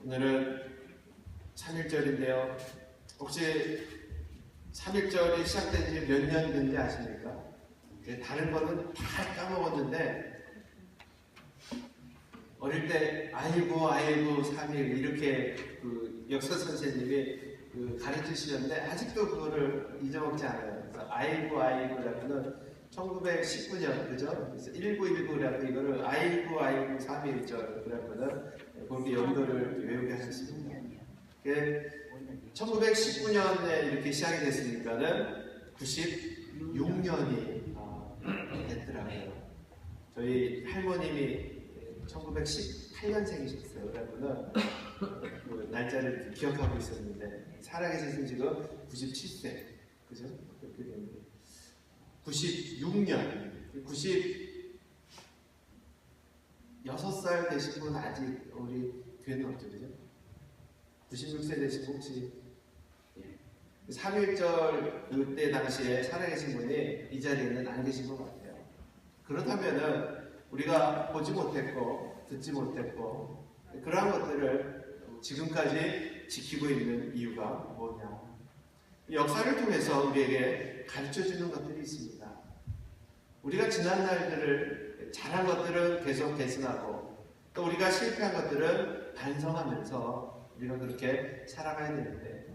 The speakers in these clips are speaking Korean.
오늘은 3.1절인데요. 혹시 3.1절이 시작된 지 몇 년 된지 아십니까? 다른 거는 다 까먹었는데 어릴 때 아이고 3.1 이렇게 그 역사 선생님이 가르치시는데 아직도 그거를 잊어먹지 않아요. 그래서 아이고라고는 1919년 그죠? 그래서 1919라고 이거를 아이고 3.1절 그랬거든. 그렇게 연도를 외우게 하셨습니다. 1919년에 이렇게 시작이 됐으니까는 96년이 됐더라고요. 저희 할머님이 1918년생이셨어요. 그래서는 그 날짜를 기억하고 있었는데 살아계신 지금 97세, 그죠? 그렇게 됩니다. 96년, 96살 되신 분 아직 우리 교회는 없죠, 그죠? 96세 되신 분 혹시 3.1절 그때 당시에 살아계신 분이 이 자리에는 안 계신 것 같아요. 그렇다면은 우리가 보지 못했고 듣지 못했고 그러한 것들을 지금까지 지키고 있는 이유가 뭐냐? 역사를 통해서 우리에게 가르쳐주는 것들이 있습니다. 우리가 지난 날들을 잘한 것들은 계속 개선하고 또 우리가 실패한 것들은 반성하면서 우리가 그렇게 살아가야 되는데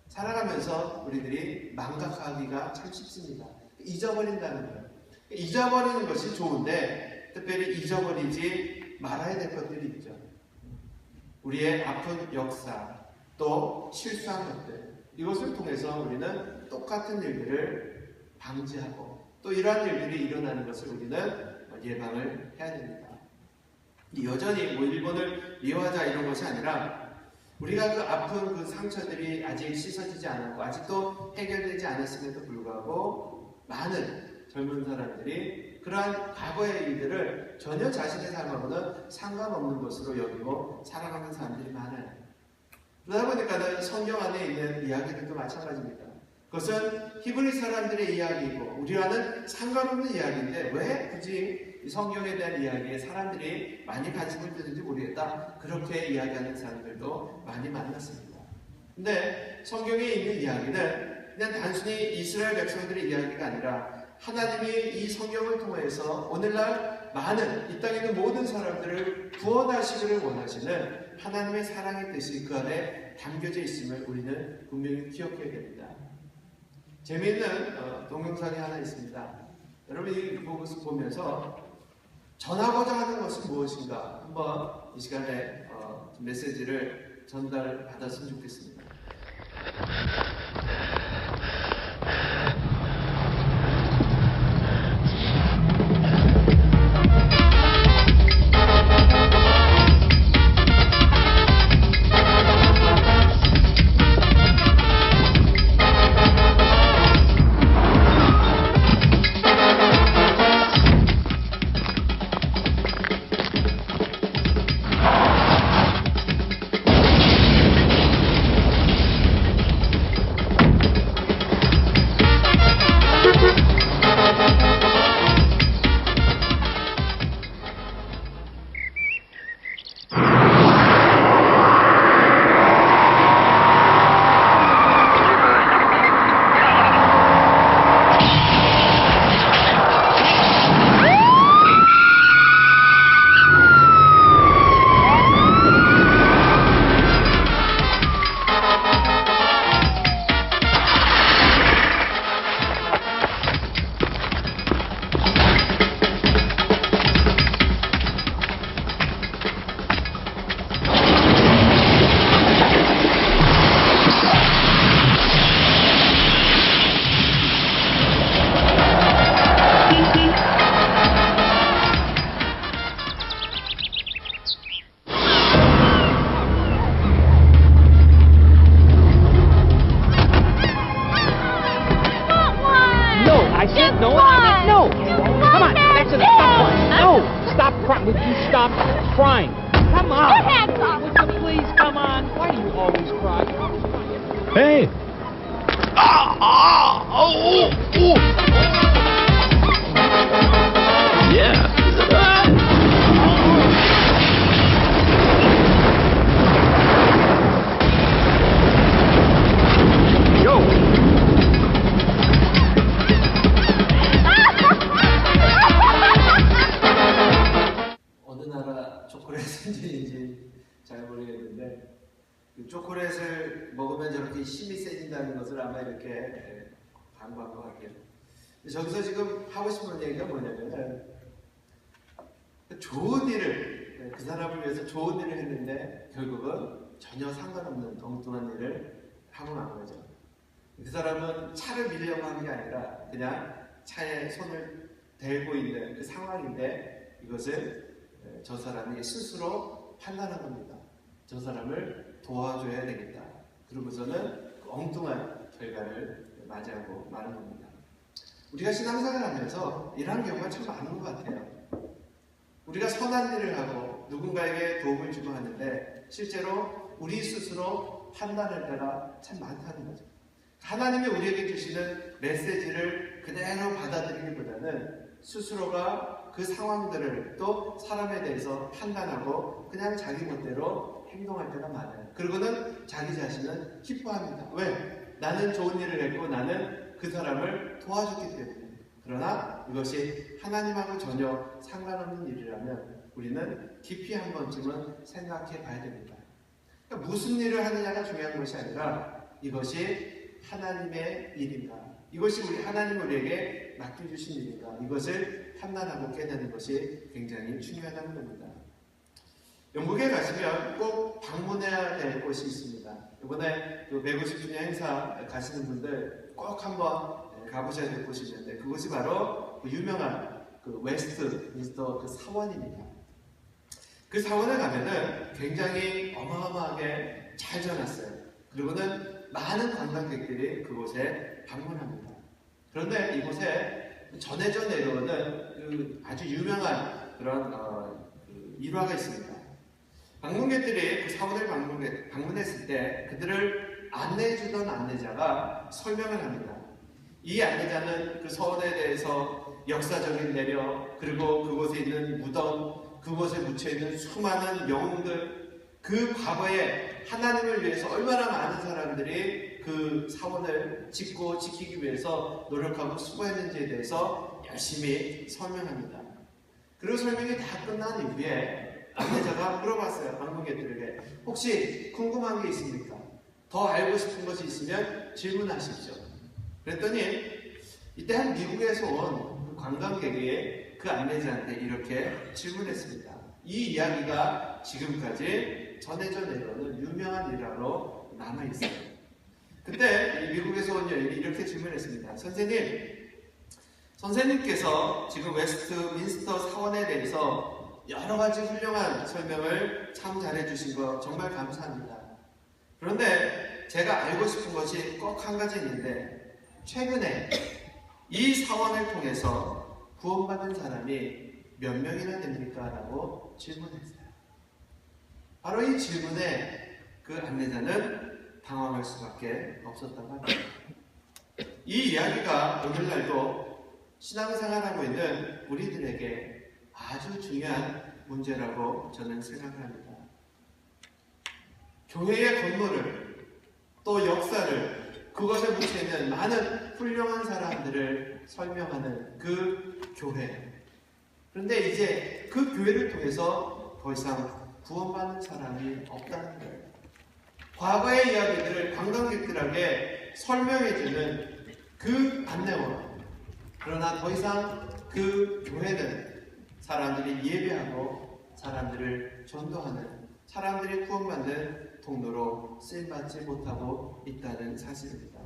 살아가면서 우리들이 망각하기가 참 쉽습니다. 잊어버린다는 거예요. 잊어버리는 것이 좋은데 특별히 잊어버리지 말아야 될 것들이 있죠. 우리의 아픈 역사, 또 실수한 것들, 이것을 통해서 우리는 똑같은 일들을 방지하고 또 이러한 일들이 일어나는 것을 우리는 예방을 해야 됩니다. 여전히 뭐 일본을 미워하자 이런 것이 아니라 우리가 그 아픈 그 상처들이 아직 씻어지지 않았고 아직도 해결되지 않았음에도 불구하고 많은 젊은 사람들이 그러한 과거의 일들을 전혀 자신의 삶하고는 상관없는 것으로 여기고 살아가는 사람들이 많아요. 그러다 보니까는 성경 안에 있는 이야기들도 마찬가지입니다. 그것은 히브리 사람들의 이야기이고 우리와는 상관없는 이야기인데 왜 굳이 이 성경에 대한 이야기에 사람들이 많이 관심을 두는지 모르겠다. 그렇게 이야기하는 사람들도 많이 만났습니다. 근데 성경에 있는 이야기는 그냥 단순히 이스라엘 백성들의 이야기가 아니라 하나님이 이 성경을 통해서 오늘날 많은 이 땅에 있는 모든 사람들을 구원하시기를 원하시는 하나님의 사랑의 뜻이 그 안에 담겨져 있음을 우리는 분명히 기억해야 됩니다. 재미있는 동영상이 하나 있습니다. 여러분 이 모습 보면서 전하고자 하는 것은 무엇인가 한번 이 시간에 메시지를 전달받았으면 좋겠습니다. Would you stop crying? Come on. Would you please come on? Why do you always cry? Hey! Yeah. 선진인지 잘 모르겠는데 그 초콜릿을 먹으면 저렇게 힘이 세진다는 것을 아마 이렇게 광고한 것 같아요. 저기서 지금 하고 싶은 얘기가 뭐냐면 좋은 일을 그 사람을 위해서 좋은 일을 했는데 결국은 전혀 상관없는 엉뚱한 일을 하고 난 거죠. 그 사람은 차를 밀려고 한 게 아니라 그냥 차에 손을 대고 있는 그 상황인데 이것을 저 사람이 스스로 판단한 겁니다. 저 사람을 도와줘야 되겠다. 그러고서는 그 엉뚱한 결과를 맞이하고 마는 겁니다. 우리가 신앙생활을 하면서 이런 경우가 참 많은 것 같아요. 우리가 선한 일을 하고 누군가에게 도움을 주고 하는데 실제로 우리 스스로 판단할 때가 참 많다는 거죠. 하나님이 우리에게 주시는 메시지를 그대로 받아들이기보다는 스스로가 그 상황들을 또 사람에 대해서 판단하고 그냥 자기 멋대로 행동할 때가 많아요. 그리고는 자기 자신은 기뻐합니다. 왜? 나는 좋은 일을 했고 나는 그 사람을 도와줬기 때문에. 그러나 이것이 하나님하고 전혀 상관없는 일이라면 우리는 깊이 한 번쯤은 생각해 봐야 됩니다. 그러니까 무슨 일을 하느냐가 중요한 것이 아니라 이것이 하나님의 일인가, 이것이 하나님 우리에게 맡겨주신 일인가, 이것을 판단하고 깨닫는 것이 굉장히 중요하다는 겁니다. 영국에 가시면 꼭 방문해야 될 곳이 있습니다. 이번에 그 150주년 행사 가시는 분들 꼭 한번 가보셔야 될 곳이 있는데 그곳이 바로 그 유명한 그 웨스트민스터 그 사원입니다. 그 사원에 가면은 굉장히 어마어마하게 잘 지어놨어요. 그리고는 많은 관광객들이 그곳에 방문합니다. 그런데 이곳에 전해져 내려오는 그 아주 유명한 그런 일화가 있습니다. 방문객들이 그 사원을 방문했을 때 그들을 안내해주던 안내자가 설명을 합니다. 이 안내자는 그 서원에 대해서 역사적인 내력, 그리고 그곳에 있는 무덤, 그곳에 묻혀있는 수많은 영웅들, 그 과거에 하나님을 위해서 얼마나 많은 사람들이 그 사원을 짓고 지키기 위해서 노력하고 수고했는지에 대해서 열심히 설명합니다. 그리고 설명이 다 끝난 이후에 안내자가 물어봤어요. 방문객들에게 혹시 궁금한 게 있습니까? 더 알고 싶은 것이 있으면 질문하십시오. 그랬더니 이때 한 미국에서 온 그 관광객이 그 안내자한테 이렇게 질문했습니다. 이 이야기가 지금까지 전해져 내려오는 유명한 일화로 남아있어요. 그때 이 미국에서 온 여인이 이렇게 질문했습니다. 선생님께서 지금 웨스트민스터 사원에 대해서 여러 가지 훌륭한 설명을 참 잘해주신 거 정말 감사합니다. 그런데 제가 알고 싶은 것이 꼭 한 가지 있는데 최근에 이 사원을 통해서 구원받은 사람이 몇 명이나 됩니까? 라고 질문했어요. 바로 이 질문에 그 안내자는 당황할 수밖에 없었다고 합니다. 이 이야기가 오늘날도 신앙생활하고 있는 우리들에게 아주 중요한 문제라고 저는 생각합니다. 교회의 건물을 또 역사를 그것에 묻혀있는 많은 훌륭한 사람들을 설명하는 그 교회. 그런데 이제 그 교회를 통해서 더 이상 구원받는 사람이 없다는 거예요. 과거의 이야기들을 관광객들에게 설명해주는 그 안내원. 그러나 더 이상 그 교회는 사람들이 예배하고 사람들을 전도하는, 사람들이 구원받는 통로로 쓰임받지 못하고 있다는 사실입니다.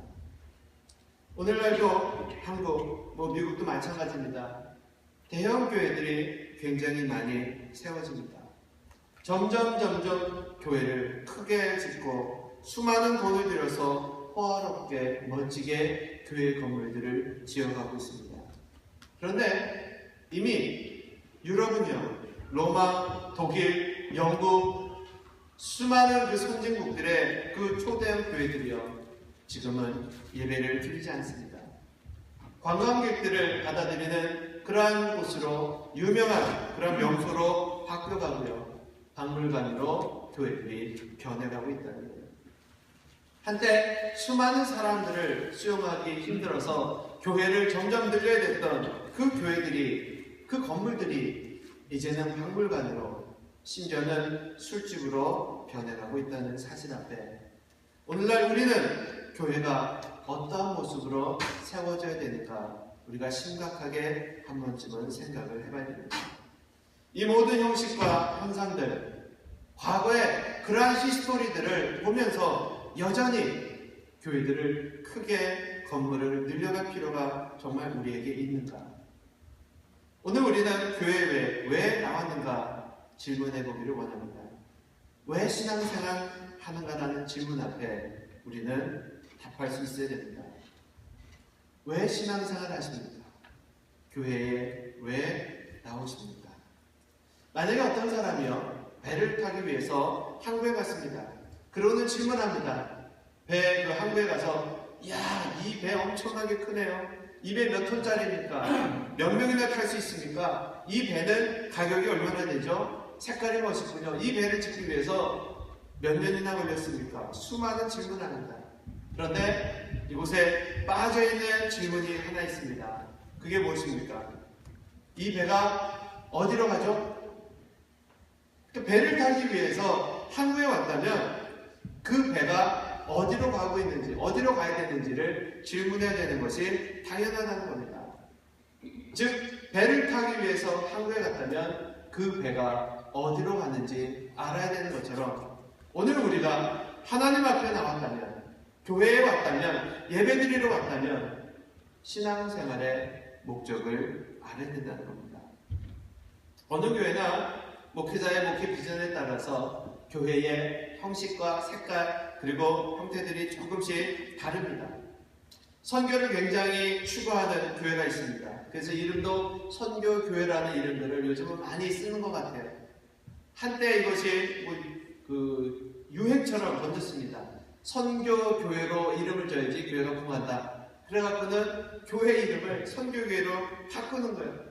오늘날도 한국, 미국도 마찬가지입니다. 대형 교회들이 굉장히 많이 세워집니다. 점점 교회를 크게 짓고 수많은 돈을 들여서 호화롭게 멋지게 교회 건물들을 지어가고 있습니다. 그런데 이미 유럽은요, 로마, 독일, 영국, 수많은 그 선진국들의 그 초대형 교회들이요, 지금은 예배를 드리지 않습니다. 관광객들을 받아들이는 그러한 곳으로, 유명한 그런 명소로 바뀌어가고요, 박물관으로 교회들이 변해가고 있다는 거예요. 한때 수많은 사람들을 수용하기 힘들어서 교회를 점점 늘려야 됐던 그 교회들이, 그 건물들이 이제는 박물관으로 심지어는 술집으로 변해가고 있다는 사실 앞에 오늘날 우리는 교회가 어떠한 모습으로 세워져야 되는가 우리가 심각하게 한 번쯤은 생각을 해봐야 됩니다. 이 모든 형식과 현상들, 과거의 그러한 히스토리들을 보면서 여전히 교회들을 크게 건물을 늘려갈 필요가 정말 우리에게 있는가? 오늘 우리는 교회에 왜 나왔는가 질문해 보기를 원합니다. 왜 신앙생활 하는가라는 질문 앞에 우리는 답할 수 있어야 됩니다. 왜 신앙생활 하십니까? 교회에 왜 나오십니까? 만약에 어떤 사람이요 배를 타기 위해서 항구에 갔습니다. 그러고는 질문합니다. 배 그 항구에 가서 야, 이 배 엄청나게 크네요. 이 배 몇 톤짜리입니까? 몇 명이나 탈 수 있습니까? 이 배는 가격이 얼마나 되죠? 색깔이 멋있군요. 이 배를 짓기 위해서 몇 년이나 걸렸습니까? 수많은 질문합니다. 그런데 이곳에 빠져있는 질문이 하나 있습니다. 그게 무엇입니까? 이 배가 어디로 가죠? 배를 타기 위해서 항구에 왔다면 그 배가 어디로 가고 있는지, 어디로 가야 되는지를 질문해야 되는 것이 당연하다는 겁니다. 즉, 배를 타기 위해서 항구에 갔다면 그 배가 어디로 가는지 알아야 되는 것처럼 오늘 우리가 하나님 앞에 나왔다면, 교회에 왔다면, 예배드리러 왔다면 신앙생활의 목적을 알아야 된다는 겁니다. 어느 교회나 목회자의 목회 비전에 따라서 교회의 형식과 색깔 그리고 형태들이 조금씩 다릅니다. 선교를 굉장히 추구하는 교회가 있습니다. 그래서 이름도 선교교회라는 이름들을 요즘은 많이 쓰는 것 같아요. 한때 이것이 유행처럼 번졌습니다. 선교교회로 이름을 줘야지 교회가 부흥한다. 그래갖고는 교회 이름을 선교교회로 바꾸는 거예요.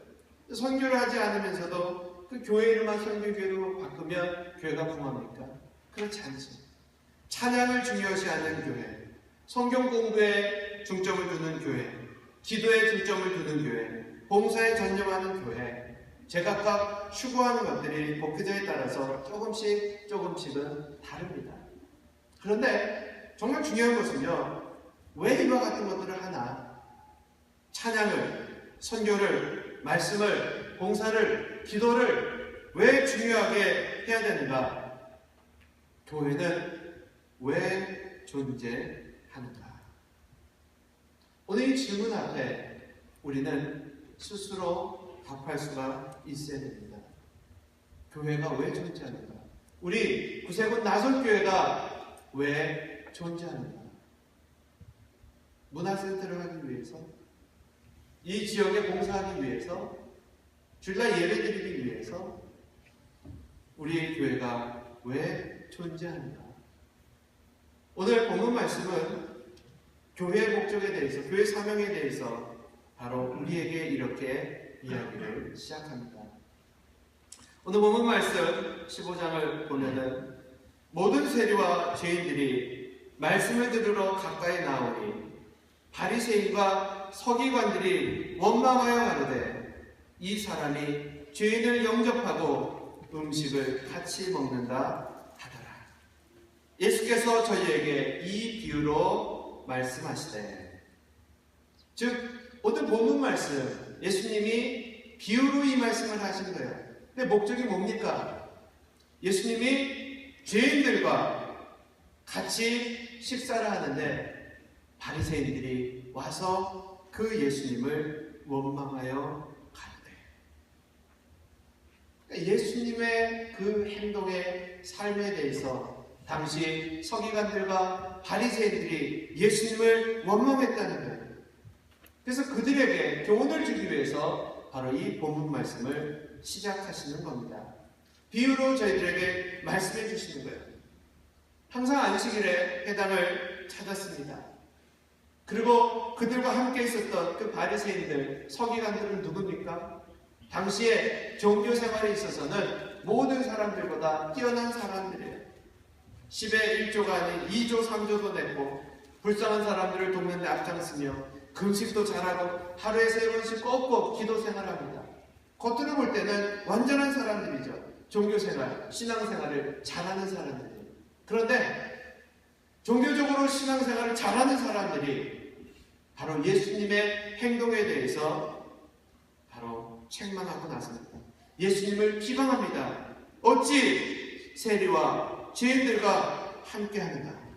선교를 하지 않으면서도 그 교회 이름만 선교교회로 바꾸면 교회가 부흥합니까? 그렇지 않죠. 찬양을 중요시하는 교회, 성경 공부에 중점을 두는 교회, 기도에 중점을 두는 교회, 봉사에 전념하는 교회, 제각각 추구하는 것들이 목회자에 따라서 조금씩은 다릅니다. 그런데 정말 중요한 것은요, 왜 이와 같은 것들을 하나? 찬양을, 선교를, 말씀을, 봉사를, 기도를 왜 중요하게 해야 되는가? 교회는 왜 존재하는가? 오늘 이 질문 앞에 우리는 스스로 답할 수가 있어야 됩니다. 교회가 왜 존재하는가? 우리 구세군 나솔교회가 왜 존재하는가? 문화센터를 하기 위해서? 이 지역에 봉사하기 위해서? 주일날 예배드리기 위해서? 우리의 교회가 왜 존재하는가? 오늘 본문 말씀은 교회의 목적에 대해서, 교회 사명에 대해서 바로 우리에게 이렇게 이야기를 시작합니다. 오늘 본문 말씀 15장을 보면은 모든 세리와 죄인들이 말씀을 들으러 가까이 나오니 바리새인과 서기관들이 원망하여 가로되 이 사람이 죄인을 영접하고 음식을 같이 먹는다 하더라. 예수께서 저희에게 이 비유로 말씀하시되, 즉 오늘 본문 말씀 예수님이 비유로 이 말씀을 하신 거예요. 근데 목적이 뭡니까? 예수님이 죄인들과 같이 식사를 하는데 바리새인들이 와서 그 예수님을 원망하여 가는데, 그러니까 예수님의 그 행동의 삶에 대해서 당시 서기관들과 바리새인들이 예수님을 원망했다는 거예요. 그래서 그들에게 교훈을 주기 위해서 바로 이 본문 말씀을 시작하시는 겁니다. 비유로 저희들에게 말씀해 주시는 거예요. 항상 안식일에 해당을 찾았습니다. 그리고 그들과 함께 있었던 그 바리새인들, 서기관들은 누굽니까? 당시에 종교 생활에 있어서는 모든 사람들보다 뛰어난 사람들이에요. 10의 1조가 아닌 2조, 3조도 냈고 불쌍한 사람들을 돕는 데 앞장서며 금식도 잘하고 하루에 3번씩 꼭꼭 기도 생활합니다. 겉으로 볼 때는 완전한 사람들이죠. 종교생활, 신앙생활을 잘하는 사람들이. 그런데 종교적으로 신앙생활을 잘하는 사람들이 바로 예수님의 행동에 대해서 바로 책망하고 나섭니다. 예수님을 비방합니다. 어찌 세리와 죄인들과 함께하는가?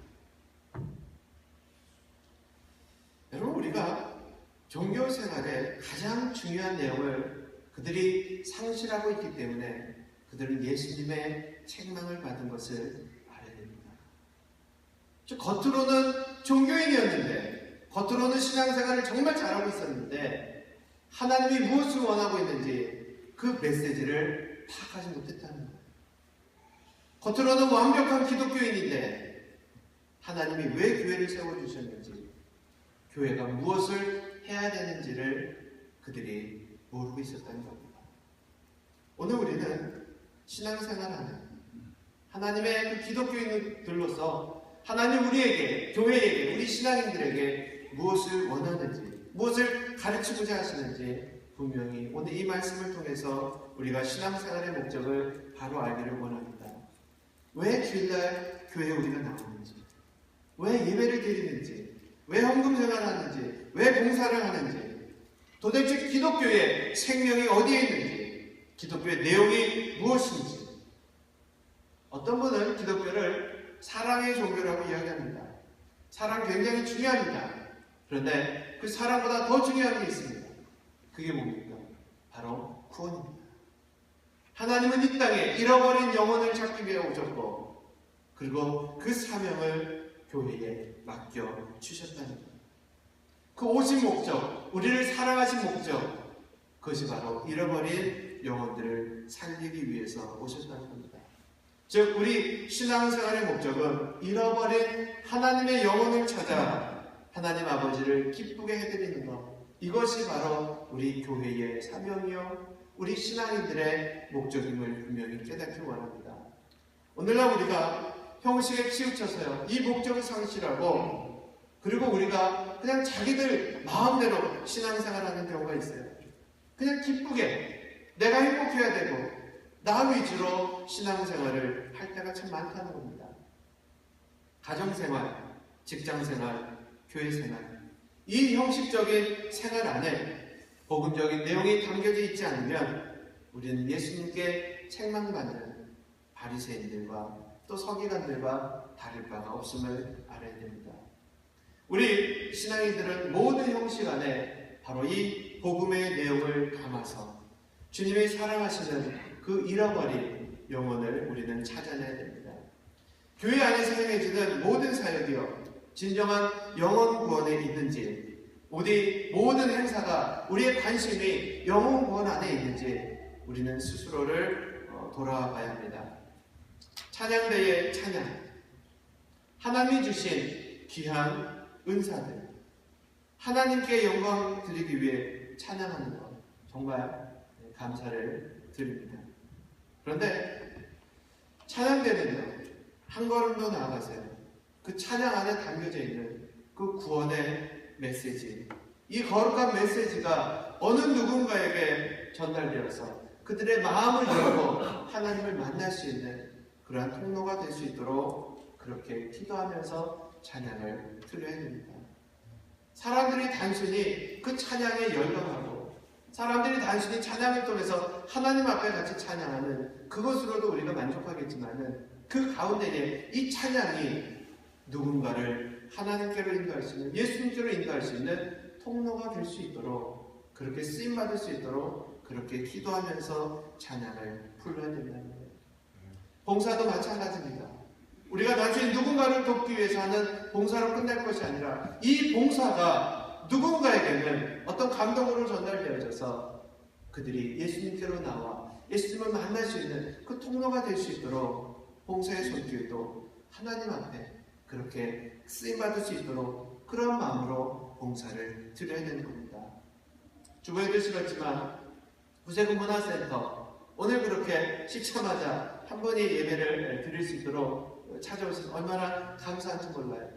여러분, 우리가 종교생활의 가장 중요한 내용을 그들이 상실하고 있기 때문에 그들은 예수님의 책망을 받은 것을 알아야 됩니다. 겉으로는 종교인이었는데, 겉으로는 신앙생활을 정말 잘하고 있었는데 하나님이 무엇을 원하고 있는지 그 메시지를 파악하지 못했다는 거예요. 겉으로는 완벽한 기독교인인데 하나님이 왜 교회를 세워주셨는지, 교회가 무엇을 해야 되는지를 그들이 모르고 있었다는 겁니다. 오늘 우리는 신앙생활하는 하나님의 그 기독교인들로서 하나님 우리에게, 교회에게, 우리 신앙인들에게 무엇을 원하는지, 무엇을 가르치고자 하시는지 분명히 오늘 이 말씀을 통해서 우리가 신앙생활의 목적을 바로 알기를 원합니다. 왜 주일날 교회에 우리가 나오는지, 왜 예배를 드리는지, 왜 헌금 생활하는지, 왜 봉사를 하는지, 도대체 기독교의 생명이 어디에 있는지, 기독교의 내용이 무엇인지. 어떤 분은 기독교를 사랑의 종교라고 이야기합니다. 사랑 굉장히 중요합니다. 그런데 그 사랑보다 더 중요한 게 있습니다. 그게 뭡니까? 바로 구원입니다. 하나님은 이 땅에 잃어버린 영혼을 찾기 위해 오셨고, 그리고 그 사명을 교회에 맡겨 주셨다는 것. 그 오신 목적, 우리를 사랑하신 목적, 그것이 바로 잃어버린 영혼들을 살리기 위해서 오셨다는 겁니다. 즉, 우리 신앙생활의 목적은 잃어버린 하나님의 영혼을 찾아 하나님 아버지를 기쁘게 해드리는 것, 이것이 바로 우리 교회의 사명이요, 우리 신앙인들의 목적임을 분명히 깨닫기 원합니다. 오늘날 우리가 형식에 치우쳐서요, 이 목적을 상실하고, 그리고 우리가 그냥 자기들 마음대로 신앙생활하는 경우가 있어요. 그냥 기쁘게 내가 행복해야 되고 나 위주로 신앙생활을 할 때가 참 많다는 겁니다. 가정생활, 직장생활, 교회생활, 이 형식적인 생활 안에 복음적인 내용이 담겨져 있지 않으면 우리는 예수님께 책망받는 바리새인들과 또 서기관들과 다를 바가 없음을 알아야 됩니다. 우리 신앙인들은 모든 형식 안에 바로 이 복음의 내용을 담아서 주님의 사랑하시는 그 잃어버린 영혼을 우리는 찾아내야 됩니다. 교회 안에서 행해지는 모든 사역이요, 진정한 영혼 구원에 있는지, 우리 모든 행사가 우리의 관심이 영혼 구원 안에 있는지 우리는 스스로를 돌아봐야 합니다. 찬양대의 찬양, 하나님이 주신 귀한 은사들, 하나님께 영광 드리기 위해 찬양하는 것, 정말 감사를 드립니다. 그런데 찬양대는요, 한 걸음 더 나아가세요. 그 찬양 안에 담겨져 있는 그 구원의 메시지, 이 거룩한 메시지가 어느 누군가에게 전달되어서 그들의 마음을 열고 하나님을 만날 수 있는 그러한 통로가 될 수 있도록 그렇게 기도하면서 찬양을 드려야 됩니다. 사람들이 단순히 그 찬양에 열광하고, 사람들이 단순히 찬양을 통해서 하나님 앞에 같이 찬양하는 그것으로도 우리가 만족하겠지만은 그 가운데에 이 찬양이 누군가를 하나님께로 인도할 수 있는, 예수님께로 인도할 수 있는 통로가 될 수 있도록, 그렇게 쓰임받을 수 있도록 그렇게 기도하면서 찬양을 불러야 된다는 거예요. 봉사도 마찬가지입니다. 우리가 단순히 누군가를 돕기 위해서 하는 봉사로 끝날 것이 아니라 이 봉사가 누군가에게는 어떤 감동으로 전달되어져서 그들이 예수님께로 나와 예수님을 만날 수 있는 그 통로가 될 수 있도록 봉사의 손길도 하나님 앞에 그렇게 쓰임받을 수 있도록 그런 마음으로 봉사를 드려야 되는 겁니다. 주보에도 실었지만 구세군 문화센터, 오늘 그렇게 식사마자 한 번의 예배를 드릴 수 있도록 찾아오셔서 얼마나 감사한지 몰라요.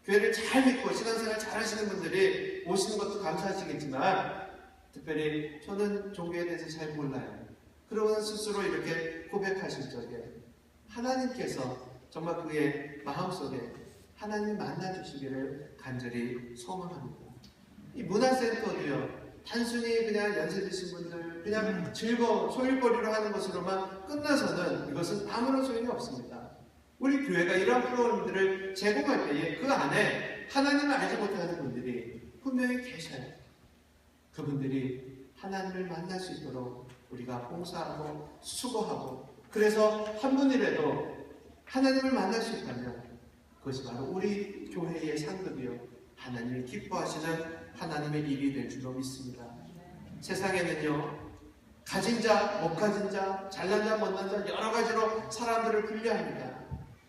교회를 잘 믿고 신앙생활 잘 하시는 분들이 오시는 것도 감사하시겠지만 특별히 저는 종교에 대해서 잘 몰라요. 그러고는 스스로 이렇게 고백하실 적에 하나님께서 정말 그의 마음속에 하나님 만나주시기를 간절히 소망합니다. 이 문화센터도요, 단순히 그냥 연세 드신 분들 그냥 즐거운 소일거리로 하는 것으로만 끝나서는 이것은 아무런 소용이 없습니다. 우리 교회가 이러한 프로그램들을 제공할 때에 그 안에 하나님을 알지 못하는 분들이 분명히 계셔요. 그분들이 하나님을 만날 수 있도록 우리가 봉사하고 수고하고, 그래서 한 분이라도 하나님을 만날 수 있다면 그것이 바로 우리 교회의 상급이요, 하나님이 기뻐하시는 하나님의 일이 될 줄로 믿습니다. 세상에는요, 가진 자, 못 가진 자, 잘난 자, 못난 자 여러 가지로 사람들을 분류합니다.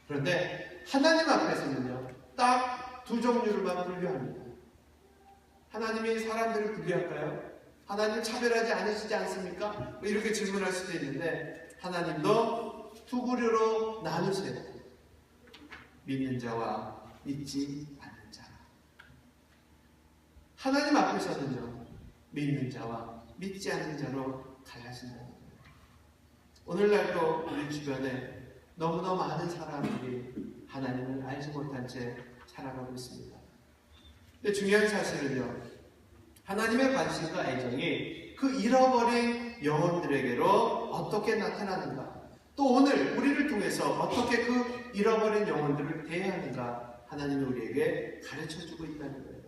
그런데 하나님 앞에서는요, 딱 두 종류로만 분류합니다. 하나님이 사람들을 분류할까요? 하나님 차별하지 않으시지 않습니까? 뭐 이렇게 질문할 수도 있는데, 하나님도 두 부류로 나누세요. 믿는 자와 믿지 않는 자. 하나님 앞에서는요, 믿는 자와 믿지 않는 자로 갈라진다는 거예요. 오늘날도 우리 주변에 너무나 많은 사람들이 하나님을 알지 못한 채 살아가고 있습니다. 근데 중요한 사실은요, 하나님의 관심과 애정이 그 잃어버린 영혼들에게로 어떻게 나타나는가, 또 오늘 우리를 통해서 어떻게 그 잃어버린 영혼들을 대해야 하는가, 하나님이 우리에게 가르쳐주고 있다는 거예요.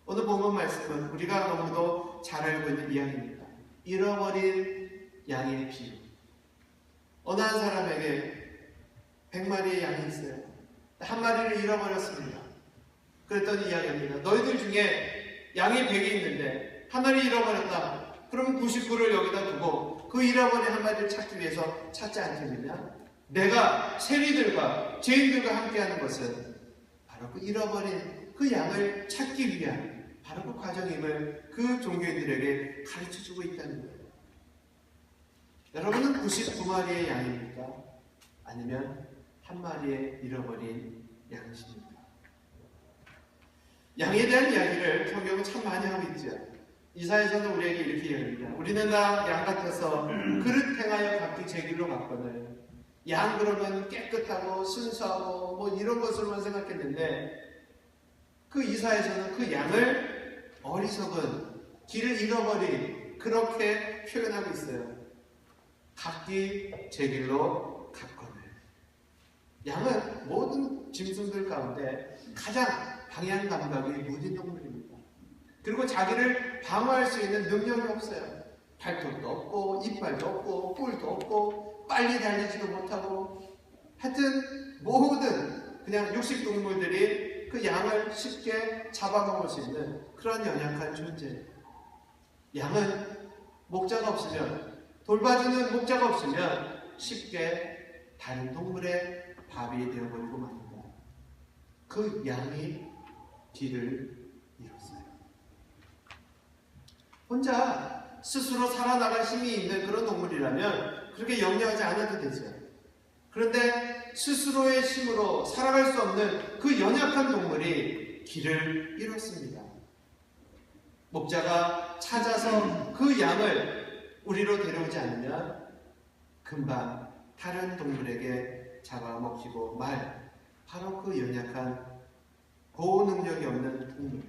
오늘 본문 말씀은 우리가 너무도 잘 알고 있는 이야기입니다. 잃어버린 양의 비유. 어느 한 사람에게 100마리의 양이 있어요. 한 마리를 잃어버렸습니다. 그랬더니 이야기합니다. 너희들 중에 양이 100이 있는데 하나를 잃어버렸다. 그러면 99를 여기다 두고 그 잃어버린 한 마리를 찾기 위해서 찾지 않겠느냐? 내가 세리들과 죄인들과 함께하는 것은 바로 그 잃어버린 그 양을 찾기 위한 바로 그 과정임을 그 종교인들에게 가르쳐주고 있다는 거예요. 여러분은 99마리의 양입니까? 아니면 한 마리의 잃어버린 양이십니까? 양에 대한 이야기를 성경은 참 많이 하고 있죠. 이사야서는 우리에게 이렇게 이야기합니다. 우리는 다 양 같아서 그릇 행하여 각기 제 길로 갔거늘. 양 그러면 깨끗하고 순수하고 뭐 이런 것으로만 생각했는데, 그 이사야서는 그 양을 어리석은, 길을 잃어버린, 그렇게 표현하고 있어요. 각기 제 길로 갔거늘. 양은 모든 짐승들 가운데 가장 방향 감각이 무딘 동물입니다. 그리고 자기를 방어할 수 있는 능력이 없어요. 발톱도 없고 이빨도 없고 뿔도 없고 빨리 달리지도 못하고, 하여튼 모든 그냥 육식동물들이 그 양을 쉽게 잡아먹을 수 있는 그런 연약한 존재. 양은 목자가 없으면, 돌봐주는 목자가 없으면 쉽게 다른 동물의 밥이 되어버리고 맙니다. 그 양이 길을 잃었어요. 혼자 스스로 살아나갈 힘이 있는 그런 동물이라면 그렇게 염려하지 않아도 되죠. 그런데 스스로의 힘으로 살아갈 수 없는 그 연약한 동물이 길을 잃었습니다. 목자가 찾아서 그 양을 우리로 데려오지 않으면 금방 다른 동물에게 잡아먹히고 말, 바로 그 연약한 보호 능력이 없는 동물,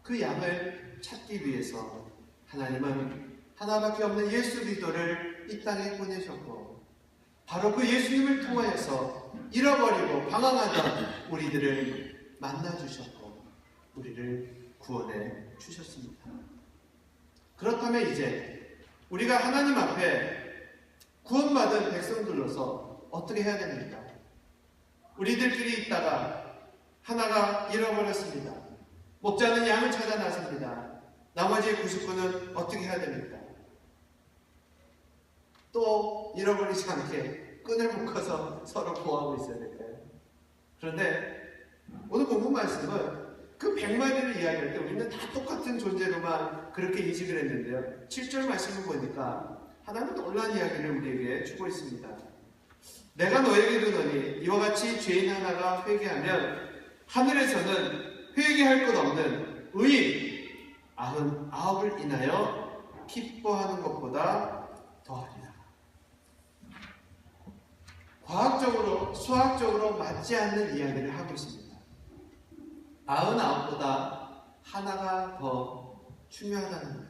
그 양을 찾기 위해서 하나님은 하나밖에 없는 예수 그리스도를 이 땅에 보내셨고, 바로 그 예수님을 통하여서 잃어버리고 방황하던 우리들을 만나주셨고 우리를 구원해 주셨습니다. 그렇다면 이제 우리가 하나님 앞에 구원받은 백성들로서 어떻게 해야 됩니까? 우리들끼리 있다가 하나가 잃어버렸습니다. 목자는 양을 찾아 나섭니다. 나머지 99는 어떻게 해야 됩니까? 또 잃어버리지 않게 끈을 묶어서 서로 보호하고 있어야 될까요? 그런데 오늘 본문 말씀은 그 100마리를 이야기할 때 우리는 다 똑같은 존재로만 그렇게 인식을 했는데요. 7절 말씀을 보니까 하나님은 놀라운 이야기를 우리에게 주고 있습니다. 내가 너에게 이르노니 이와 같이 죄인 하나가 회개하면 하늘에서는 회개할 것 없는 의인 99을 인하여 기뻐하는 것보다 과학적으로, 수학적으로 맞지 않는 이야기를 하고 있습니다. 99보다 하나가 더 중요하다는 거예요.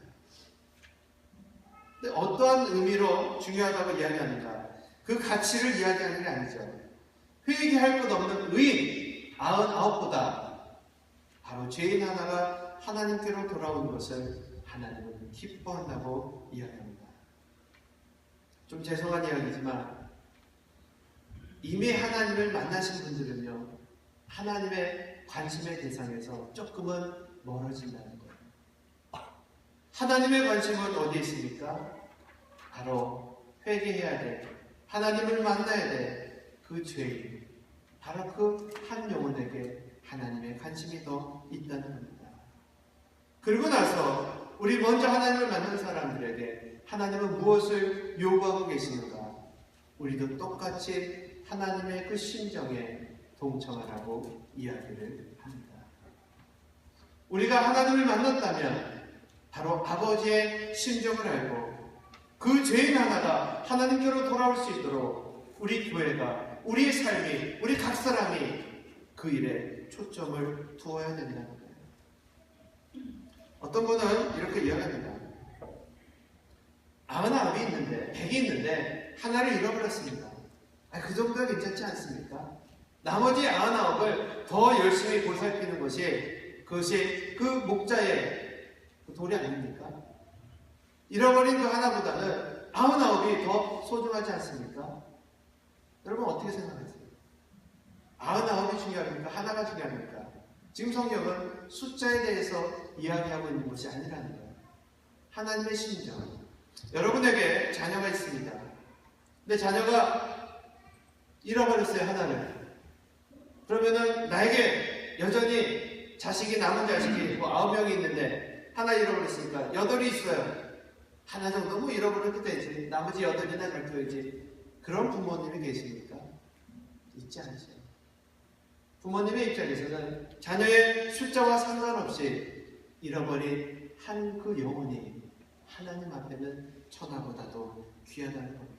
근데 어떠한 의미로 중요하다고 이야기하는가? 그 가치를 이야기하는 게 아니죠. 회개할 것 없는 의인 99보다 바로 죄인 하나가 하나님께로 돌아온 것을 하나님은 기뻐한다고 이야기합니다. 좀 죄송한 이야기지만 이미 하나님을 만나신 분들은요, 하나님의 관심의 대상에서 조금은 멀어진다는 거예요. 하나님의 관심은 어디에 있습니까? 바로 회개해야 돼, 하나님을 만나야 돼, 그 죄인, 바로 그 한 영혼에게 하나님의 관심이 더 있다는 겁니다. 그리고 나서 우리 먼저 하나님을 만난 사람들에게 하나님은 무엇을 요구하고 계시는가? 우리도 똑같이 하나님의 그 심정에 동참하라고 이야기를 합니다. 우리가 하나님을 만났다면 바로 아버지의 심정을 알고 그 죄인 하나가 하나님께로 돌아올 수 있도록 우리 교회가, 우리의 삶이, 우리 각 사람이 그 일에 초점을 두어야 된다는 거예요. 어떤 분은 이렇게 이야기합니다. 99이 있는데, 100이 있는데 하나를 잃어버렸습니다. 그 정도가 괜찮지 않습니까? 나머지 99을 더 열심히 보살피는 것이, 그것이 그 목자의 도리 아닙니까? 잃어버린 그 하나보다는 99이 더 소중하지 않습니까? 여러분 어떻게 생각하세요? 99이 중요합니까? 하나가 중요합니까? 지금 성경은 숫자에 대해서 이야기하고 있는 것이 아니라는 거예요. 하나님의 심정. 여러분에게 자녀가 있습니다. 근데 자녀가 잃어버렸어요, 하나를. 그러면은 나에게 여전히 자식이, 남은 자식이 9명이 있는데 하나 잃어버렸으니까 8이 있어요. 하나 정도 뭐 잃어버려도 되지, 나머지 8이나 가르쳐야지. 그런 부모님이 계십니까? 있지 않으세요. 부모님의 입장에서는 자녀의 숫자와 상관없이 잃어버린 한 그 영혼이 하나님 앞에는 천하보다도 귀하다는 겁니다.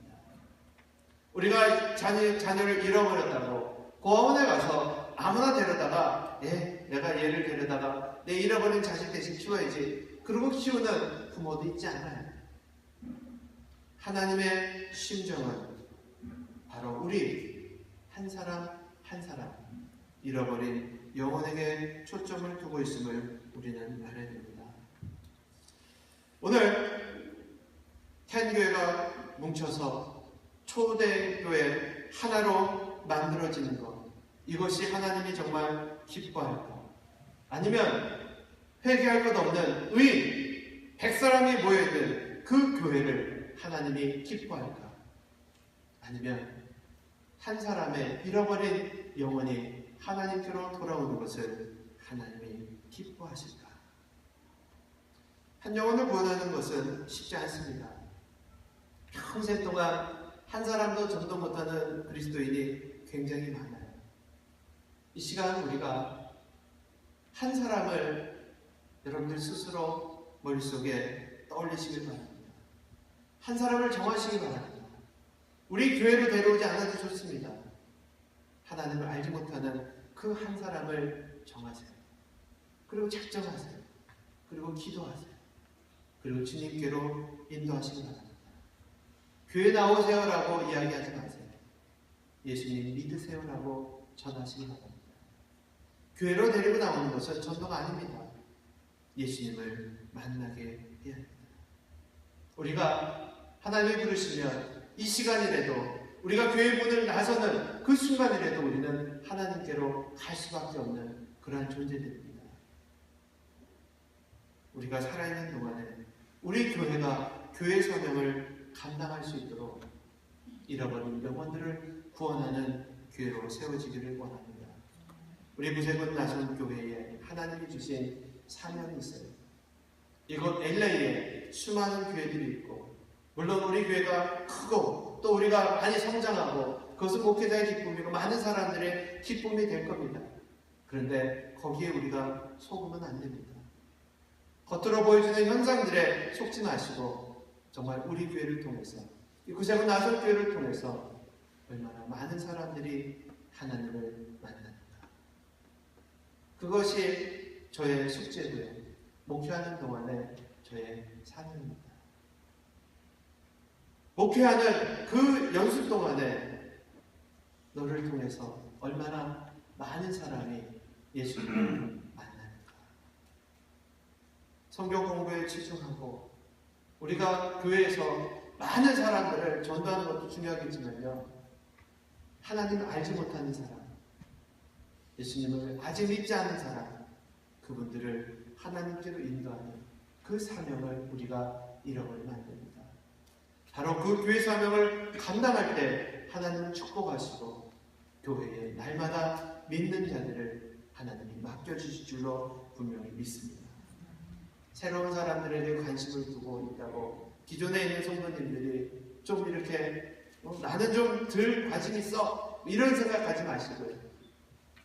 우리가 자녀를 잃어버렸다고 고아원에 가서 아무나 데려다가 내가 얘를 데려다가 내 잃어버린 자식 대신 키워야지, 그러고 키우는 부모도 있지 않아요. 하나님의 심정은 바로 우리 한 사람 한 사람 잃어버린 영혼에게 초점을 두고 있음을 우리는 알아야 됩니다. 오늘 텐교회가 뭉쳐서 초대교회 하나로 만들어지는 것, 이것이 하나님이 정말 기뻐할까? 아니면 회개할 것 없는 의인 100사람이 모여있는 그 교회를 하나님이 기뻐할까? 아니면 한 사람의 잃어버린 영혼이 하나님께로 돌아오는 것을 하나님이 기뻐하실까? 한 영혼을 구원하는 것은 쉽지 않습니다. 평생 동안 한 사람도 전도 못하는 그리스도인이 굉장히 많아요. 이 시간 우리가 한 사람을 여러분들 스스로 머릿속에 떠올리시길 바랍니다. 한 사람을 정하시기 바랍니다. 우리 교회로 데려오지 않아도 좋습니다. 하나님을 알지 못하는 그 한 사람을 정하세요. 그리고 작정하세요. 그리고 기도하세요. 그리고 주님께로 인도하시기 바랍니다. 교회 나오세요라고 이야기하지 마세요. 예수님 믿으세요라고 전하시기 바랍니다. 교회로 데리고 나오는 것은 전도가 아닙니다. 예수님을 만나게 해야 합니다. 우리가 하나님이 부르시면 이 시간이라도, 우리가 교회 문을 나서는 그 순간이라도 우리는 하나님께로 갈 수밖에 없는 그러한 존재들입니다. 우리가 살아있는 동안에 우리 교회가 교회 사명을 감당할 수 있도록 잃어버린 영혼들을 구원하는 교회로 세워지기를 원합니다. 우리 무세군 나선교회에 하나님이 주신 사명이 있어요. 이곳 LA에 수많은 교회들이 있고, 물론 우리 교회가 크고 또 우리가 많이 성장하고 그것은 목회자의 기쁨이고 많은 사람들의 기쁨이 될 겁니다. 그런데 거기에 우리가 속으면 안 됩니다. 겉으로 보여주는 현상들에 속지 마시고 정말 우리 교회를 통해서, 이 구세군 나선교회를 통해서 얼마나 많은 사람들이 하나님을 만나는가. 그것이 저의 숙제고요. 목회하는 동안에 저의 사명입니다. 목회하는 그 연수 동안에 너를 통해서 얼마나 많은 사람이 예수님을 만나는가. 성경 공부에 집중하고 우리가 교회에서 많은 사람들을 전도하는 것도 중요하겠지만요, 하나님을 알지 못하는 사람, 예수님을 아직 믿지 않는 사람, 그분들을 하나님께로 인도하는 그 사명을 우리가 잃어버리면 안 됩니다. 바로 그 교회 사명을 감당할 때 하나님은 축복하시고 교회에 날마다 믿는 자들을 하나님이 맡겨주실 줄로 분명히 믿습니다. 새로운 사람들에게 관심을 두고 있다고 기존에 있는 성도님들이 좀 이렇게 나는 좀 덜 관심 있어 이런 생각하지 마시고요.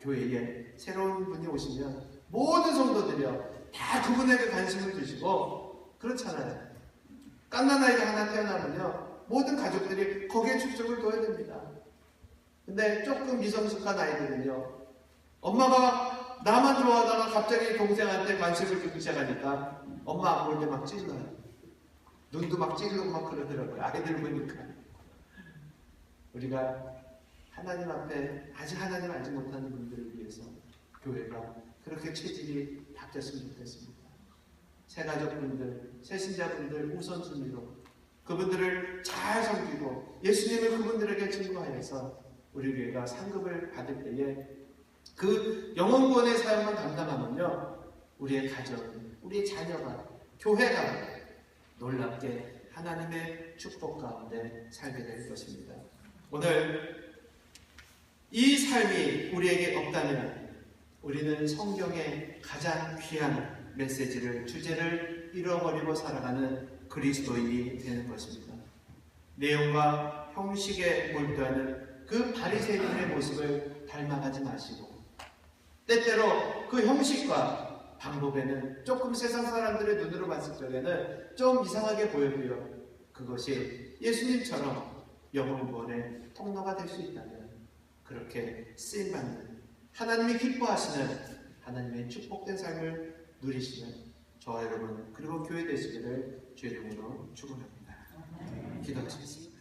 교회에 새로운 분이 오시면 모든 성도들이요 다 그분에게 관심을 두시고, 그렇잖아요. 갓난 아이가 하나 태어나면요 모든 가족들이 거기에 축적을 둬야 됩니다. 근데 조금 미성숙한 아이들은요, 엄마가 나만 좋아하다가 갑자기 동생한테 관심을 주기 시작하니까 엄마 안 볼 때 막 찔러요. 눈도 막 찔르고 막 그러더라고요. 아이들 보니까. 우리가 하나님 앞에 아직 하나님 알지 못하는 분들을 위해서 교회가 그렇게 체질이 바뀌었으면 좋겠습니다. 새가족분들, 새신자분들 우선순위로 그분들을 잘 섬기고 예수님을 그분들에게 증거하여서 우리 교회가 상급을 받을 때에 그 영혼구원의 사역만 감당하면요, 우리의 가정, 우리의 자녀가, 교회가 놀랍게 하나님의 축복 가운데 살게 될 것입니다. 오늘 이 삶이 우리에게 없다면 우리는 성경의 가장 귀한 메시지를, 주제를 잃어버리고 살아가는 그리스도인이 되는 것입니다. 내용과 형식에 몰두하는 그 바리새인의 모습을 닮아가지 마시고, 때때로 그 형식과 방법에는 조금 세상 사람들의 눈으로 봤을 적에는 좀 이상하게 보여도요, 그것이 예수님처럼 영혼구원의 통로가 될 수 있다면 그렇게 쓰임받는, 하나님이 기뻐하시는 하나님의 축복된 삶을 누리시는 저와 여러분 그리고 교회 되시기를 주의 이름으로 축원합니다. 기도하시겠습니다.